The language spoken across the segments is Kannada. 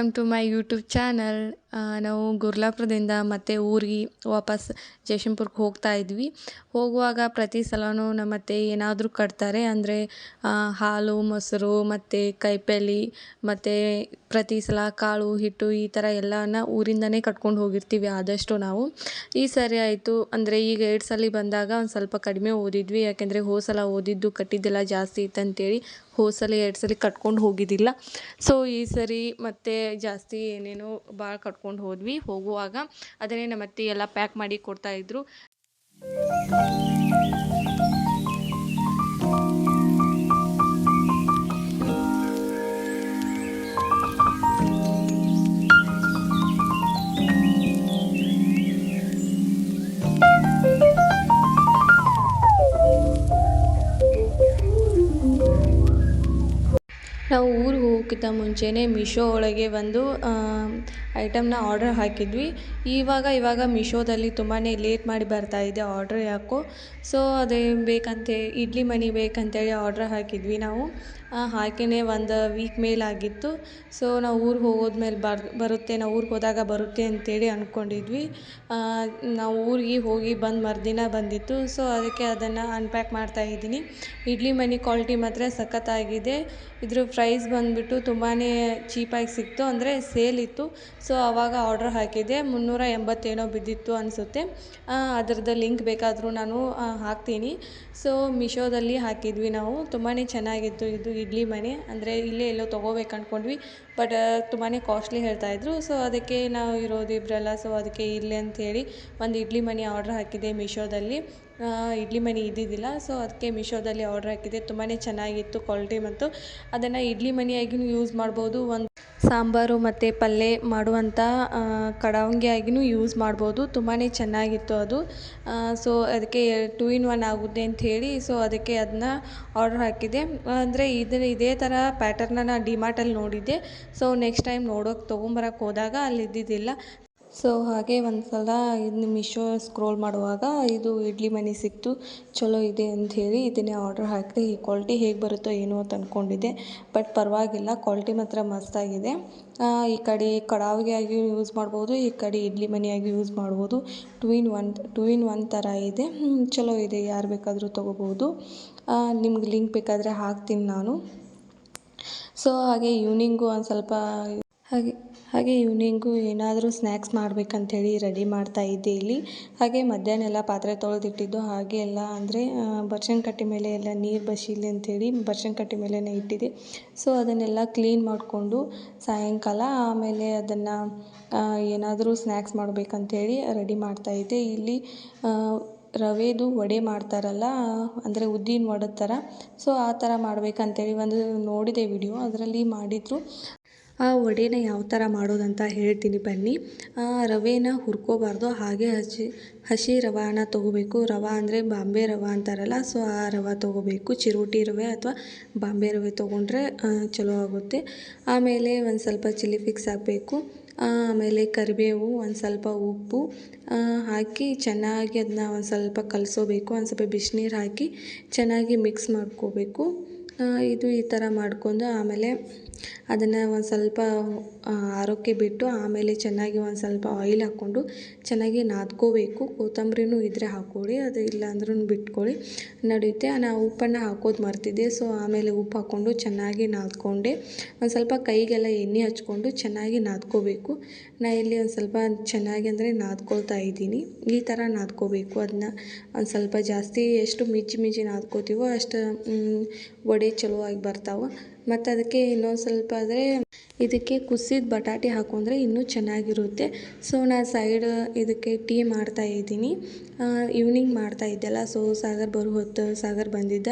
Welcome to my YouTube channel. ನಾವು ಗುರ್ಲಾಪುರದಿಂದ ಮತ್ತೆ ಊರಿಗೆ ವಾಪಸ್ ಜಯಶಂಪುರಕ್ಕೆ ಹೋಗ್ತಾ ಇದ್ವಿ. ಹೋಗುವಾಗ ಪ್ರತಿ ಸಲವೂ ನಮ್ಮ ಅತ್ತೆ ಏನಾದರೂ ಕಟ್ತಾರೆ, ಅಂದರೆ ಹಾಲು ಮೊಸರು ಮತ್ತು ಕೈಪೇಲಿ ಮತ್ತು ಪ್ರತಿ ಸಲ ಕಾಳು ಹಿಟ್ಟು ಈ ಥರ ಎಲ್ಲನ ಊರಿಂದನೇ ಕಟ್ಕೊಂಡು ಹೋಗಿರ್ತೀವಿ ಆದಷ್ಟು ನಾವು. ಈ ಸರಿ ಆಯಿತು, ಅಂದರೆ ಈಗ 2 ಸಲ ಬಂದಾಗ ಒಂದು ಸ್ವಲ್ಪ ಕಡಿಮೆ ಓದಿದ್ವಿ, ಯಾಕೆಂದರೆ ಹೋದ ಸಲ ಓದಿದ್ದು ಕಟ್ಟಿದ್ದೆಲ್ಲ ಜಾಸ್ತಿ ಇತ್ತಂತೇಳಿ ಹೋದ ಸಲ 2 ಸಲ ಕಟ್ಕೊಂಡು ಹೋಗಿದ್ದಿಲ್ಲ. ಸೊ ಈ ಸರಿ ಮತ್ತೆ ಜಾಸ್ತಿ ಏನೇನೋ ಭಾಳ ಕಟ್ಕೊಂಡು ಹೋದ್ವಿ. ಹೋಗುವಾಗ ಅದನ್ನೇ ನಮ್ಮ ಅತ್ತೆ ಎಲ್ಲ ಪ್ಯಾಕ್ ಮಾಡಿ ಕೊಡ್ತಾಯಿದ್ರು. ನಾವು ಊರಿಗೆ ಹೋಗೋಕ್ಕಿಂತ ಮುಂಚೆನೇ ಮೀಶೋ ಒಳಗೆ ಒಂದು ಐಟಮ್ನ ಆರ್ಡರ್ ಹಾಕಿದ್ವಿ. ಇವಾಗ ಮೀಶೋದಲ್ಲಿ ತುಂಬಾ ಲೇಟ್ ಮಾಡಿ ಬರ್ತಾಯಿದೆ ಆರ್ಡ್ರ್ ಯಾಕೋ. ಸೊ ಅದೇ ಇಡ್ಲಿ ಮಣಿ ಬೇಕಂತೇಳಿ ಆರ್ಡ್ರ್ ಹಾಕಿದ್ವಿ ನಾವು. ಹಾಕಿನೇ 1 ವೀಕ್ ಮೇಲಾಗಿತ್ತು. ಸೊ ನಾವು ಊರಿಗೆ ಹೋಗೋದ್ಮೇಲೆ ಬರುತ್ತೆ, ನಾವು ಊರಿಗೆ ಹೋದಾಗ ಬರುತ್ತೆ ಅಂತೇಳಿ ಅಂದ್ಕೊಂಡಿದ್ವಿ. ನಾವು ಊರಿಗೆ ಹೋಗಿ ಮರುದಿನ ಬಂದಿತ್ತು. ಸೊ ಅದಕ್ಕೆ ಅದನ್ನು ಅನ್ಪ್ಯಾಕ್ ಮಾಡ್ತಾಯಿದ್ದೀನಿ. ಇಡ್ಲಿ ಮಣಿ ಕ್ವಾಲಿಟಿ ಮಾತ್ರ ಸಖತ್ತಾಗಿದೆ. ಇದ್ರ ಪ್ರೈಸ್ ಬಂದುಬಿಟ್ಟು ತುಂಬಾ ಚೀಪಾಗಿ ಸಿಕ್ತು, ಅಂದರೆ ಸೇಲ್ ಇತ್ತು. ಸೊ ಆವಾಗ ಆರ್ಡ್ರ್ ಹಾಕಿದ್ದೆ, 380 ಏನೋ ಬಿದ್ದಿತ್ತು ಅನಿಸುತ್ತೆ. ಅದರದ್ದು ಲಿಂಕ್ ಬೇಕಾದರೂ ನಾನು ಹಾಕ್ತೀನಿ. ಸೊ ಮೀಶೋದಲ್ಲಿ ಹಾಕಿದ್ವಿ ನಾವು. ತುಂಬಾ ಚೆನ್ನಾಗಿತ್ತು ಇದು ಇಡ್ಲಿ ಮಣಿ, ಅಂದರೆ ಇಲ್ಲೇ ಎಲ್ಲೋ ತೊಗೋಬೇಕು ಅಂದ್ಕೊಂಡ್ವಿ, ಬಟ್ ತುಂಬಾ ಕಾಸ್ಟ್ಲಿ ಹೇಳ್ತಾಯಿದ್ರು. ಸೊ ಅದಕ್ಕೆ ನಾವು ಇರೋದು ಇಬ್ಬರಲ್ಲ, ಸೊ ಅದಕ್ಕೆ ಇರಲಿ ಅಂಥೇಳಿ ಒಂದು ಇಡ್ಲಿ ಮಣಿ ಆರ್ಡ್ರ್ ಹಾಕಿದ್ದೆ ಮೀಶೋದಲ್ಲಿ. ಇಡ್ಲಿ ಮಣಿ ಇದ್ದಿದ್ದಿಲ್ಲ, ಸೊ ಅದಕ್ಕೆ ಮೀಶೋದಲ್ಲಿ ಆರ್ಡ್ರ್ ಹಾಕಿದ್ದೆ. ತುಂಬಾ ಚೆನ್ನಾಗಿತ್ತು ಕ್ವಾಲಿಟಿ, ಮತ್ತು ಅದನ್ನು ಇಡ್ಲಿ ಮಣಿಯಾಗಿಯೂ ಯೂಸ್ ಮಾಡ್ಬೋದು, ಒಂದು ಸಾಂಬಾರು ಮತ್ತು ಪಲ್ಯ ಮಾಡುವಂಥ ಕಡಾವಂಗಿಯಾಗಿಯೂ ಯೂಸ್ ಮಾಡ್ಬೋದು. ತುಂಬಾ ಚೆನ್ನಾಗಿತ್ತು ಅದು. ಸೊ ಅದಕ್ಕೆ 2 in 1 ಆಗುತ್ತೆ ಅಂಥೇಳಿ, ಸೊ ಅದಕ್ಕೆ ಅದನ್ನ ಆರ್ಡ್ರ್ ಹಾಕಿದ್ದೆ. ಅಂದರೆ ಇದೇ ಥರ ಪ್ಯಾಟರ್ನ ನಾನು ಡಿಮಾರ್ಟಲ್ಲಿ ನೋಡಿದ್ದೆ. ಸೊ ನೆಕ್ಸ್ಟ್ ಟೈಮ್ ತೊಗೊಂಬರಕ್ಕೆ ಹೋದಾಗ ಅಲ್ಲಿ ಇದ್ದಿದ್ದಿಲ್ಲ. ಸೊ ಹಾಗೆ ಒಂದು ಸಲ ಇನ್ನು ಮೀಶೋ ಸ್ಕ್ರೋಲ್ ಮಾಡುವಾಗ ಇದು ಇಡ್ಲಿ ಮಣಿ ಸಿಕ್ತು, ಚಲೋ ಇದೆ ಅಂಥೇಳಿ ಇದನ್ನೇ ಆರ್ಡ್ರ್ ಹಾಕಿದೆ. ಈ ಕ್ವಾಲಿಟಿ ಹೇಗೆ ಬರುತ್ತೋ ಏನೋ ಅಂತ ಅಂದ್ಕೊಂಡಿದ್ದೆ, ಬಟ್ ಪರವಾಗಿಲ್ಲ, ಕ್ವಾಲಿಟಿ ಮಾತ್ರ ಮಸ್ತಾಗಿದೆ. ಈ ಕಡೆ ಕಡಾವಿಗೆಯಾಗಿ ಯೂಸ್ ಮಾಡ್ಬೋದು, ಈ ಕಡೆ ಇಡ್ಲಿ ಮಣಿಯಾಗಿ ಯೂಸ್ ಮಾಡ್ಬೋದು. 2 in 1 ಥರ ಇದೆ. ಚಲೋ ಇದೆ, ಯಾರು ಬೇಕಾದರೂ ತೊಗೋಬೋದು. ನಿಮ್ಗೆ ಲಿಂಕ್ ಬೇಕಾದರೆ ಹಾಕ್ತೀನಿ ನಾನು. ಸೊ ಹಾಗೆ ಈವ್ನಿಂಗು ಒಂದು ಸ್ವಲ್ಪ ಹಾಗೆ ಈವ್ನಿಂಗು ಏನಾದರೂ ಸ್ನ್ಯಾಕ್ಸ್ ಮಾಡಬೇಕಂಥೇಳಿ ರೆಡಿ ಮಾಡ್ತಾಯಿದ್ದೆ ಇಲ್ಲಿ. ಹಾಗೆ ಮಧ್ಯಾಹ್ನ ಎಲ್ಲ ಪಾತ್ರೆ ತೊಳೆದಿಟ್ಟಿದ್ದು ಹಾಗೆ ಎಲ್ಲ, ಅಂದರೆ ಬರ್ಶನ್ ಕಟ್ಟಿ ಮೇಲೆ ಎಲ್ಲ ನೀರು ಬಸಿಲಿ ಅಂಥೇಳಿ ಬರ್ಶನ್ ಕಟ್ಟಿ ಮೇಲೇ ಇಟ್ಟಿದ್ದೆ. ಸೊ ಅದನ್ನೆಲ್ಲ ಕ್ಲೀನ್ ಮಾಡಿಕೊಂಡು ಸಾಯಂಕಾಲ ಆಮೇಲೆ ಅದನ್ನು ಏನಾದರೂ ಸ್ನ್ಯಾಕ್ಸ್ ಮಾಡಬೇಕಂಥೇಳಿ ರೆಡಿ ಮಾಡ್ತಾಯಿದ್ದೆ. ಇಲ್ಲಿ ರವೆದು ವಡೆ ಮಾಡ್ತಾರಲ್ಲ, ಅಂದರೆ ಉದ್ದಿನ ವಡೆ ಥರ. ಸೊ ಆ ಥರ ಮಾಡಬೇಕಂತೇಳಿ ಒಂದು ನೋಡಿದೆ ವಿಡಿಯೋ, ಅದರಲ್ಲಿ ಮಾಡಿದರು. ಆ ವಡೆನ ಯಾವ ಥರ ಮಾಡೋದಂತ ಹೇಳ್ತೀನಿ ಬನ್ನಿ. ರವೆನ ಹುರ್ಕೋಬಾರ್ದು, ಹಾಗೆ ಹಸಿ ರವಾನ ತೊಗೋಬೇಕು. ರವೆ ಅಂದರೆ ಬಾಂಬೆ ರವೆ ಅಂತಾರಲ್ಲ, ಸೊ ಆ ರವೆ ತೊಗೋಬೇಕು. ಚಿರೋಟಿ ರವೆ ಅಥವಾ ಬಾಂಬೆ ರವೆ ತೊಗೊಂಡ್ರೆ ಚಲೋ ಆಗುತ್ತೆ. ಆಮೇಲೆ ಒಂದು ಸ್ವಲ್ಪ ಚಿಲ್ಲಿ ಫ್ಲೇಕ್ಸ್ ಹಾಕಬೇಕು. ಆಮೇಲೆ ಕರಿಬೇವು, ಒಂದು ಸ್ವಲ್ಪ ಉಪ್ಪು ಹಾಕಿ ಚೆನ್ನಾಗಿ ಅದನ್ನ ಒಂದು ಸ್ವಲ್ಪ ಕಲಸೋಬೇಕು. ಒಂದು ಸ್ವಲ್ಪ ಬಿಸಿನೀರು ಹಾಕಿ ಚೆನ್ನಾಗಿ ಮಿಕ್ಸ್ ಮಾಡ್ಕೋಬೇಕು. ಇದು ಈ ಥರ ಮಾಡ್ಕೊಂಡು ಆಮೇಲೆ ಅದನ್ನು ಒಂದು ಸ್ವಲ್ಪ ಆರೋಕ್ಕೆ ಬಿಟ್ಟು ಆಮೇಲೆ ಚೆನ್ನಾಗಿ ಒಂದು ಸ್ವಲ್ಪ ಆಯಿಲ್ ಹಾಕ್ಕೊಂಡು ಚೆನ್ನಾಗಿ ನಾದ್ಕೋಬೇಕು. ಕೊತ್ತಂಬರಿನೂ ಇದ್ದರೆ ಹಾಕ್ಕೊಳ್ಳಿ, ಅದು ಇಲ್ಲ ಅಂದ್ರೂ ಬಿಟ್ಕೊಳ್ಳಿ, ನಡೆಯುತ್ತೆ. ನಾನು ಉಪ್ಪನ್ನು ಹಾಕೋದು ಮರ್ತಿದ್ದೆ. ಸೊ ಆಮೇಲೆ ಉಪ್ಪು ಹಾಕ್ಕೊಂಡು ಚೆನ್ನಾಗಿ ನಾದ್ಕೊಂಡೆ. ಒಂದು ಸ್ವಲ್ಪ ಕೈಗೆಲ್ಲ ಎಣ್ಣೆ ಹಚ್ಕೊಂಡು ಚೆನ್ನಾಗಿ ನಾದ್ಕೋಬೇಕು. ನಾನು ಇಲ್ಲಿ ಒಂದು ಸ್ವಲ್ಪ ಚೆನ್ನಾಗಿ ಅಂದರೆ ನಾದ್ಕೊಳ್ತಾ ಇದ್ದೀನಿ. ಈ ಥರ ನಾದ್ಕೋಬೇಕು. ಅದನ್ನ ಒಂದು ಸ್ವಲ್ಪ ಜಾಸ್ತಿ ಎಷ್ಟು ಮಿಂಚಿ ನಾದ್ಕೋತೀವೋ ಅಷ್ಟು ವಡೆ ಚಲೋ ಆಗಿ ಬರ್ತಾವೆ. ಮತ್ತು ಅದಕ್ಕೆ ಇನ್ನೊಂದು ಸ್ವಲ್ಪ ಆದರೆ ಇದಕ್ಕೆ ಕುಸಿದ ಬಟಾಟೆ ಹಾಕೊಂಡ್ರೆ ಇನ್ನೂ ಚೆನ್ನಾಗಿರುತ್ತೆ. ಸೊ ನಾನು ಸೈಡ್ ಇದಕ್ಕೆ ಟೀ ಮಾಡ್ತಾಯಿದ್ದೀನಿ. ಈವ್ನಿಂಗ್ ಮಾಡ್ತಾಯಿದ್ದೆಲ್ಲ, ಸೊ ಸಾಗರ್ ಬಂದಿದ್ದ.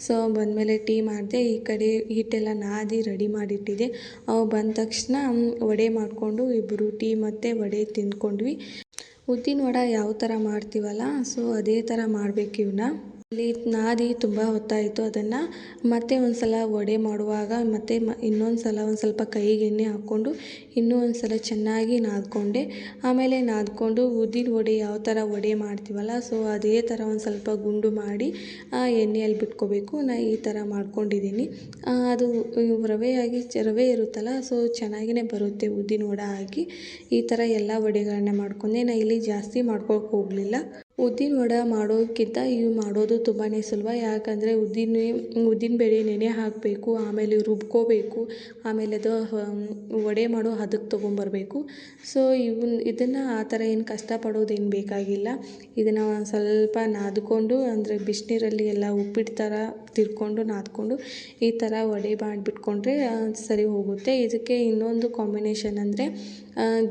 ಸೊ ಬಂದಮೇಲೆ ಟೀ ಮಾಡಿದೆ. ಈ ಕಡೆ ಹಿಟ್ಟೆಲ್ಲ ನಾದಿ ರೆಡಿ ಮಾಡಿಟ್ಟಿದ್ದೆ. ಅವು ಬಂದ ತಕ್ಷಣ ವಡೆ ಮಾಡಿಕೊಂಡು ಇಬ್ಬರು ಟೀ ಮತ್ತು ವಡೆ ತಿಂದ್ಕೊಂಡ್ವಿ. ಉದ್ದಿನ ವಡೆ ಯಾವ ಥರ ಮಾಡ್ತೀವಲ್ಲ, ಸೊ ಅದೇ ಥರ ಮಾಡಬೇಕು ಇವನ್ನ. ಅಲ್ಲಿ ನಾದಿ ತುಂಬ ಹೊತ್ತಾಯಿತು ಅದನ್ನು ಮತ್ತೆ ಒಂದು ಸಲ ವಡೆ ಮಾಡುವಾಗ ಮತ್ತೆ ಇನ್ನೊಂದು ಸಲ ಒಂದು ಸ್ವಲ್ಪ ಕೈಗೆ ಎಣ್ಣೆ ಹಾಕ್ಕೊಂಡು ಇನ್ನೂ ಒಂದು ಸಲ ಚೆನ್ನಾಗಿ ನಾದ್ಕೊಂಡೆ. ಆಮೇಲೆ ನಾದ್ಕೊಂಡು ಉದ್ದಿನ ವಡೆ ಯಾವ ಥರ ವಡೆ ಮಾಡ್ತೀವಲ್ಲ, ಸೊ ಅದೇ ಥರ ಒಂದು ಸ್ವಲ್ಪ ಗುಂಡು ಮಾಡಿ ಎಣ್ಣೆಯಲ್ಲಿ ಬಿಟ್ಕೋಬೇಕು. ನಾನು ಈ ಥರ ಮಾಡ್ಕೊಂಡಿದ್ದೀನಿ. ಅದು ರವೆ ಇರುತ್ತಲ್ಲ, ಸೊ ಚೆನ್ನಾಗಿಯೇ ಬರುತ್ತೆ ಉದ್ದಿನ ವಡೆ ಆಗಿ. ಈ ಥರ ಎಲ್ಲ ವಡೆಗಳನ್ನ ಮಾಡ್ಕೊಂಡೆ. ನಾನು ಇಲ್ಲಿ ಜಾಸ್ತಿ ಮಾಡ್ಕೊಳಕ್ಕೆ ಹೋಗಲಿಲ್ಲ. ಉದ್ದಿನ ವಡೆ ಮಾಡೋದಕ್ಕಿಂತ ಇವು ಮಾಡೋದು ತುಂಬಾ ಸುಲಭ. ಯಾಕಂದರೆ ಉದ್ದಿನ ಬೇಳೆ ನೆನೆ ಹಾಕಬೇಕು, ಆಮೇಲೆ ರುಬ್ಕೋಬೇಕು, ಆಮೇಲೆ ಅದು ವಡೆ ಮಾಡೋ ಹದಕ್ಕೆ ತೊಗೊಂಬರ್ಬೇಕು. ಸೊ ಇದನ್ನು ಆ ಥರ ಏನು ಕಷ್ಟಪಡೋದೇನು ಬೇಕಾಗಿಲ್ಲ. ಇದನ್ನು ಒಂದು ಸ್ವಲ್ಪ ನಾದ್ಕೊಂಡು, ಅಂದರೆ ಬಿಸಿನೀರಲ್ಲಿ ಎಲ್ಲ ಉಪ್ಪಿಟ್ಟು ಥರ ತಿರ್ಕೊಂಡು ನಾದ್ಕೊಂಡು ಈ ಥರ ವಡೆ ಮಾಡಿಬಿಟ್ಕೊಂಡ್ರೆ ಸರಿ ಹೋಗುತ್ತೆ. ಇದಕ್ಕೆ ಇನ್ನೊಂದು ಕಾಂಬಿನೇಷನ್ ಅಂದರೆ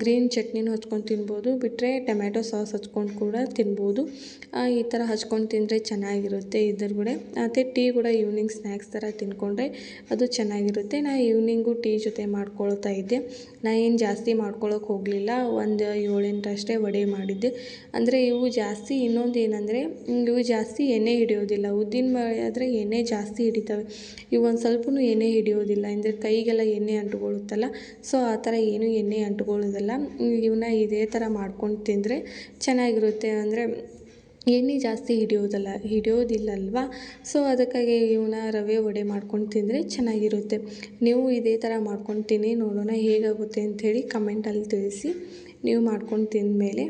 ಗ್ರೀನ್ ಚಟ್ನಿನೂ ಹಚ್ಕೊಂಡು ತಿನ್ಬೋದು, ಬಿಟ್ಟರೆ ಟೊಮ್ಯಾಟೊ ಸಾಸ್ ಹಚ್ಕೊಂಡು ಕೂಡ ತಿನ್ಬೋದು. ಈ ಥರ ಹಚ್ಕೊಂಡು ತಿಂದರೆ ಚೆನ್ನಾಗಿರುತ್ತೆ ಇದ್ರ ಕೂಡ. ಮತ್ತು ಟೀ ಕೂಡ ಈವ್ನಿಂಗ್ ಸ್ನ್ಯಾಕ್ಸ್ ಥರ ತಿಂದ್ಕೊಂಡ್ರೆ ಅದು ಚೆನ್ನಾಗಿರುತ್ತೆ. ನಾನು ಈವ್ನಿಂಗು ಟೀ ಜೊತೆ ಮಾಡ್ಕೊಳ್ತಾ ಇದ್ದೆ. ನಾನು ಏನು ಜಾಸ್ತಿ ಮಾಡ್ಕೊಳಕ್ಕೆ ಹೋಗಲಿಲ್ಲ. ಒಂದು 7-8 ಅಷ್ಟೇ ವಡೆ ಮಾಡಿದ್ದೆ. ಅಂದರೆ ಇವು ಜಾಸ್ತಿ ಇನ್ನೊಂದು ಏನಂದರೆ ಇವು ಜಾಸ್ತಿ ಎಣ್ಣೆ ಹಿಡಿಯೋದಿಲ್ಲ. ಉದ್ದಿನ ವಡೆ ಆದರೆ ಎಣ್ಣೆ ಜಾಸ್ತಿ ಹಿಡಿತವೆ. ಇವು ಒಂದು ಸ್ವಲ್ಪನೂ ಎಣ್ಣೆ ಹಿಡಿಯೋದಿಲ್ಲ. ಅಂದರೆ ಕೈಗೆಲ್ಲ ಎಣ್ಣೆ ಅಂಟ್ಕೊಳ್ಳುತ್ತಲ್ಲ, ಸೊ ಆ ಥರ ಏನೂ ಎಣ್ಣೆ ಅಂಟ್ಕೊಳ್ಳೋದಿಲ್ಲ. ಇವನ್ನ ಇದೇ ಥರ ಮಾಡ್ಕೊಂಡು ತಿಂದರೆ ಚೆನ್ನಾಗಿರುತ್ತೆ. ಅಂದರೆ ಎಣ್ಣೆ ಜಾಸ್ತಿ ಹಿಡಿಯೋದಿಲ್ಲಲ್ವ, ಸೊ ಅದಕ್ಕಾಗಿ ಇವನ್ನ ರವೆ ವಡೆ ಮಾಡ್ಕೊಂಡು ತಿಂದರೆ ಚೆನ್ನಾಗಿರುತ್ತೆ. ನೀವು ಇದೇ ಥರ ಮಾಡ್ಕೊಂಡು ತಿನ್ನಿ, ನೋಡೋಣ ಹೇಗಾಗುತ್ತೆ ಅಂಥೇಳಿ ಕಮೆಂಟಲ್ಲಿ ತಿಳಿಸಿ. ನೀವು ಮಾಡ್ಕೊಂಡು ತಿಂದಮೇಲೆ